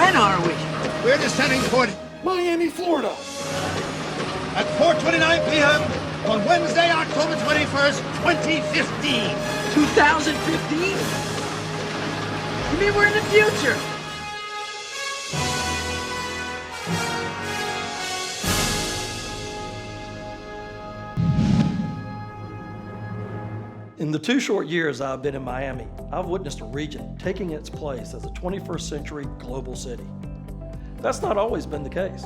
When are we? We're descending toward Miami, Florida. At 4:29 p.m. on Wednesday, October 21st, 2015. 2015? You mean we're in the future? In the 2 short years I've been in Miami, I've witnessed a region taking its place as a 21st century global city. That's not always been the case.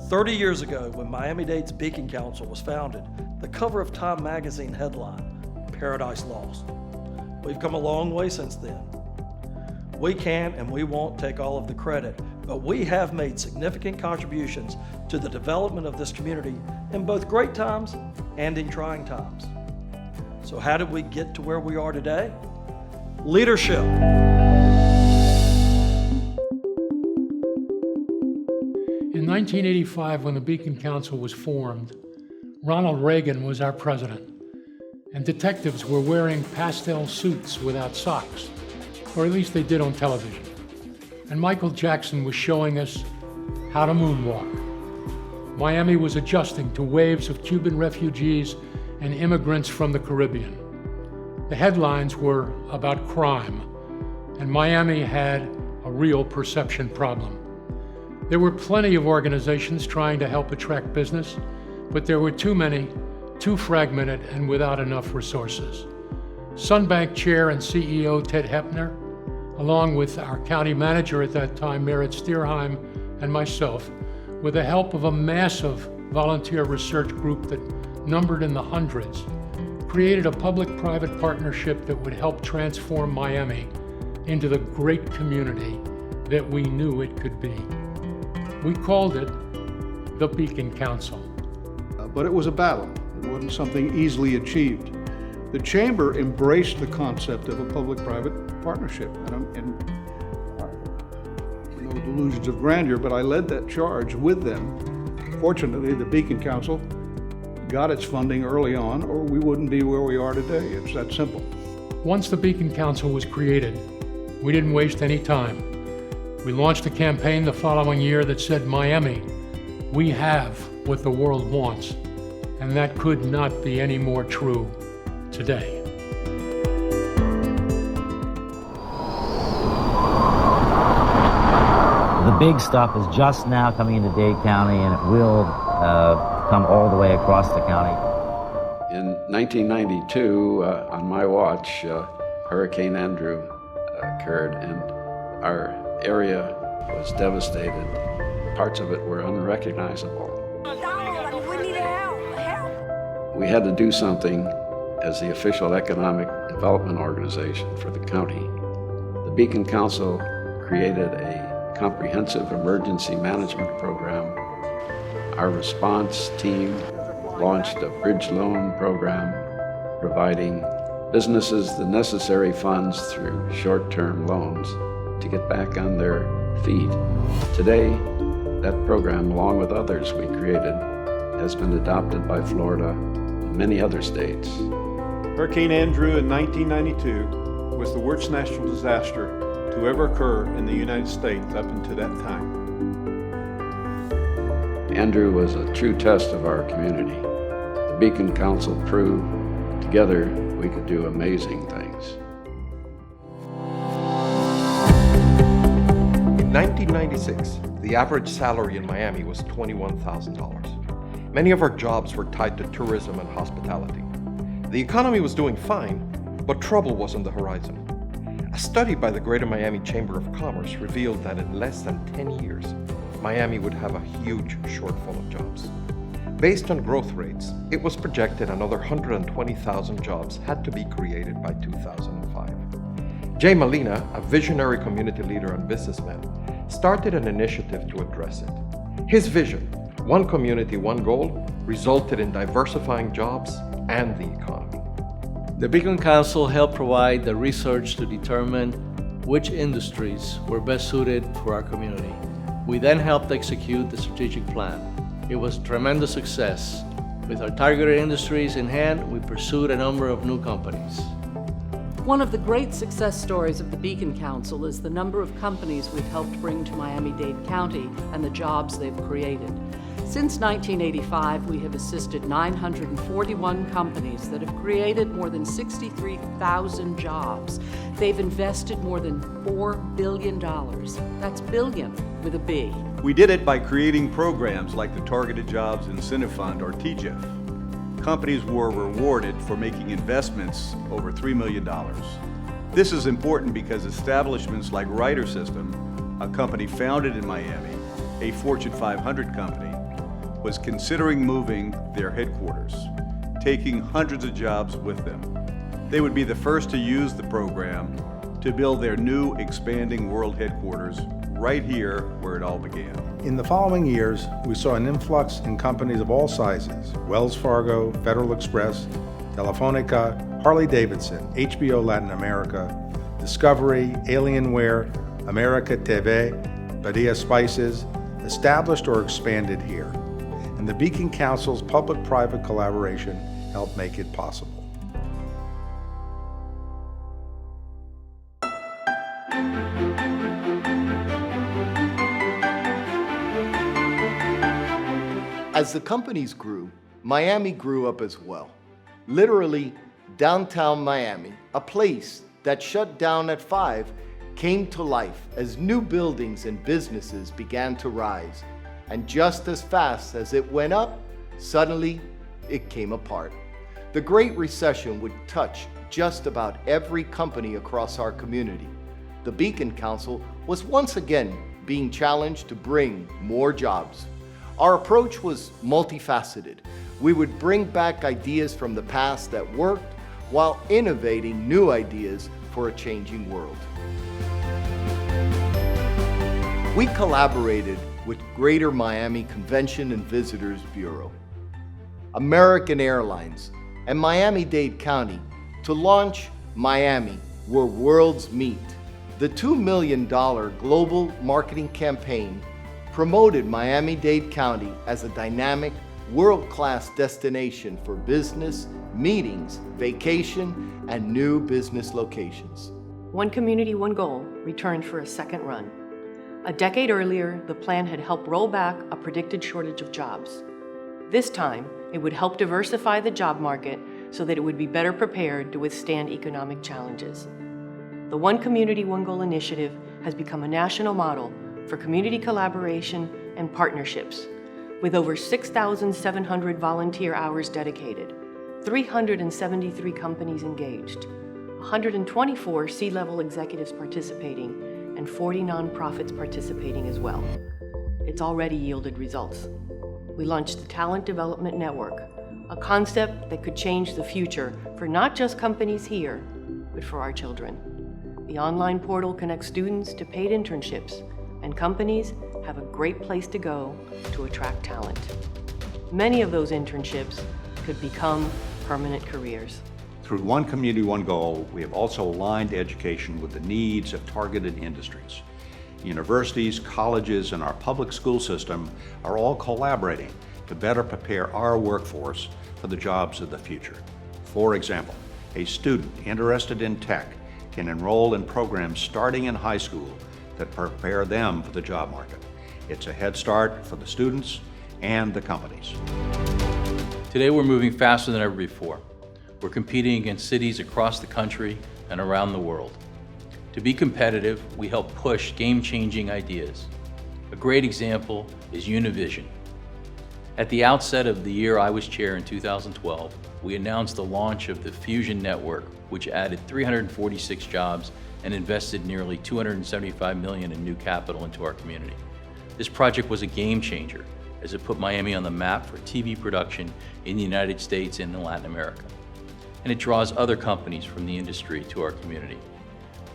30 years ago, when Miami-Dade's Beacon Council was founded, the cover of Time magazine headline, Paradise Lost. We've come a long way since then. We can't and we won't take all of the credit, but we have made significant contributions to the development of this community in both great times and in trying times. So how did we get to where we are today? Leadership. In 1985, when the Beacon Council was formed, Ronald Reagan was our president, and detectives were wearing pastel suits without socks, or at least they did on television. And Michael Jackson was showing us how to moonwalk. Miami was adjusting to waves of Cuban refugees and immigrants from the Caribbean. The headlines were about crime, and Miami had a real perception problem. There were plenty of organizations trying to help attract business, but there were too many, too fragmented, and without enough resources. Sunbank Chair and CEO Ted Hepner, along with our county manager at that time, Merritt Steerheim, and myself, with the help of a massive volunteer research group that numbered in the hundreds, created a public-private partnership that would help transform Miami into the great community that we knew it could be. We called it the Beacon Council. But it was a battle. It wasn't something easily achieved. The Chamber embraced the concept of a public-private partnership. And no delusions of grandeur, but I led that charge with them. Fortunately, the Beacon Council got its funding early on, or we wouldn't be where we are today. It's that simple. Once the Beacon Council was created, we didn't waste any time. We launched a campaign the following year that said, Miami, we have what the world wants. And that could not be any more true today. The big stuff is just now coming into Dade County, and it will come all the way across the county. In 1992, on my watch, Hurricane Andrew occurred, and our area was devastated. Parts of it were unrecognizable. We need help. We had to do something as the official economic development organization for the county. The Beacon Council created a comprehensive emergency management program. Our response team launched a bridge loan program, providing businesses the necessary funds through short-term loans to get back on their feet. Today, that program, along with others we created, has been adopted by Florida and many other states. Hurricane Andrew in 1992 was the worst natural disaster to ever occur in the United States up until that time. Andrew was a true test of our community. The Beacon Council proved together we could do amazing things. In 1996, the average salary in Miami was $21,000. Many of our jobs were tied to tourism and hospitality. The economy was doing fine, but trouble was on the horizon. A study by the Greater Miami Chamber of Commerce revealed that in less than 10 years, Miami would have a huge shortfall of jobs. Based on growth rates, it was projected another 120,000 jobs had to be created by 2005. Jay Molina, a visionary community leader and businessman, started an initiative to address it. His vision, one community, one goal, resulted in diversifying jobs and the economy. The Beacon Council helped provide the research to determine which industries were best suited for our community. We then helped execute the strategic plan. It was a tremendous success. With our targeted industries in hand, we pursued a number of new companies. One of the great success stories of the Beacon Council is the number of companies we've helped bring to Miami-Dade County and the jobs they've created. Since 1985, we have assisted 941 companies that have created more than 63,000 jobs. They've invested more than $4 billion. That's billion with a B. We did it by creating programs like the Targeted Jobs Incentive Fund, or TJIF. Companies were rewarded for making investments over $3 million. This is important because establishments like Ryder System, a company founded in Miami, a Fortune 500 company, was considering moving their headquarters, taking hundreds of jobs with them. They would be the first to use the program to build their new expanding world headquarters right here where it all began. In the following years, we saw an influx in companies of all sizes: Wells Fargo, Federal Express, Telefonica, Harley-Davidson, HBO Latin America, Discovery, Alienware, America TV, Badia Spices, established or expanded here. And the Beacon Council's public-private collaboration helped make it possible. As the companies grew, Miami grew up as well. Literally, downtown Miami, a place that shut down at 5, came to life as new buildings and businesses began to rise. And just as fast as it went up, suddenly it came apart. The Great Recession would touch just about every company across our community. The Beacon Council was once again being challenged to bring more jobs. Our approach was multifaceted. We would bring back ideas from the past that worked while innovating new ideas for a changing world. We collaborated with Greater Miami Convention and Visitors Bureau, American Airlines, and Miami-Dade County to launch Miami, Where Worlds Meet. The $2 million global marketing campaign promoted Miami-Dade County as a dynamic, world-class destination for business, meetings, vacation, and new business locations. One Community, One Goal returned for a second run. A decade earlier, the plan had helped roll back a predicted shortage of jobs. This time, it would help diversify the job market so that it would be better prepared to withstand economic challenges. The One Community, One Goal initiative has become a national model for community collaboration and partnerships, with over 6,700 volunteer hours dedicated, 373 companies engaged, 124 C-level executives participating, and 40 nonprofits participating as well. It's already yielded results. We launched the Talent Development Network, a concept that could change the future for not just companies here, but for our children. The online portal connects students to paid internships, and companies have a great place to go to attract talent. Many of those internships could become permanent careers. Through One Community, One Goal, we have also aligned education with the needs of targeted industries. Universities, colleges, and our public school system are all collaborating to better prepare our workforce for the jobs of the future. For example, a student interested in tech can enroll in programs starting in high school that prepare them for the job market. It's a head start for the students and the companies. Today we're moving faster than ever before. We're competing against cities across the country and around the world. To be competitive, we help push game-changing ideas. A great example is Univision. At the outset of the year I was chair in 2012, we announced the launch of the Fusion Network, which added 346 jobs and invested nearly $275 million in new capital into our community. This project was a game changer as it put Miami on the map for TV production in the United States and in Latin America. And it draws other companies from the industry to our community.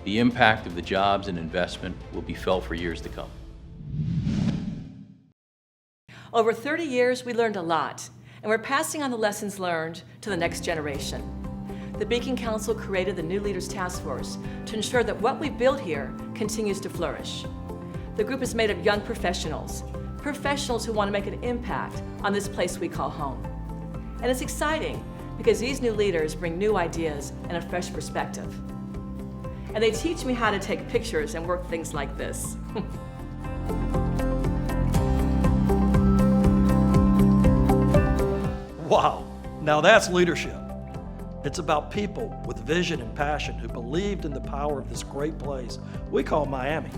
The impact of the jobs and investment will be felt for years to come. Over 30 years, we learned a lot, and we're passing on the lessons learned to the next generation. The Beacon Council created the New Leaders Task Force to ensure that what we build here continues to flourish. The group is made of young professionals who want to make an impact on this place we call home. And it's exciting because these new leaders bring new ideas and a fresh perspective. and they teach me how to take pictures and work things like this. Wow, now that's leadership. It's about people with vision and passion who believed in the power of this great place we call Miami.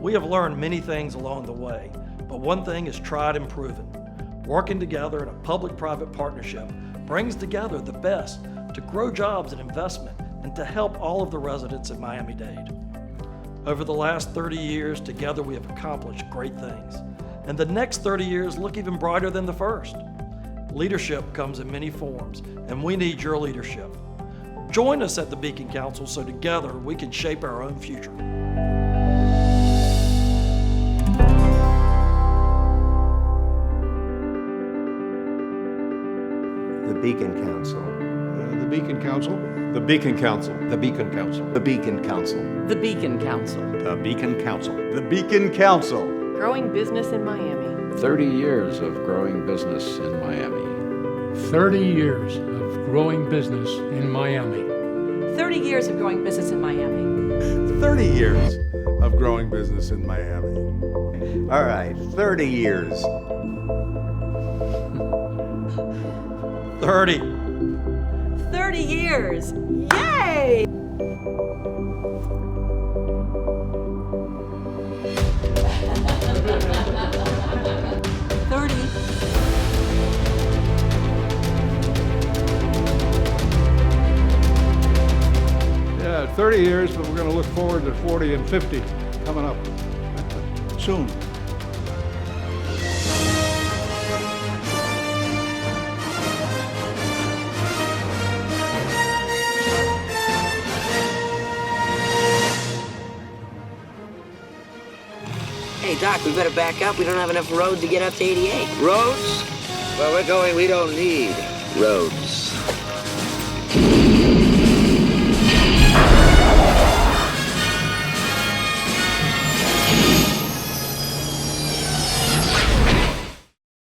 We have learned many things along the way, but one thing is tried and proven. Working together in a public-private partnership brings together the best to grow jobs and investment and to help all of the residents in Miami-Dade. Over the last 30 years, together we have accomplished great things, and the next 30 years look even brighter than the first. Leadership comes in many forms, and we need your leadership. Join us at the Beacon Council so together we can shape our own future. The Beacon Council. The Beacon Council. The Beacon Council. The Beacon Council. The Beacon Council. The Beacon Council. The Beacon Council. The Beacon Council. Growing business in Miami. 30 years of growing business in Miami. 30 years of growing business in Miami. 30 years of growing business in Miami. 30 years of growing business in Miami. All right, 30 years. 30. 30 years! Yay! Yeah, 30 years, but we're going to look forward to 40 and 50 coming up soon. Hey, Doc, we better back up. We don't have enough road to get up to 88. Roads? Where we're going, we don't need roads.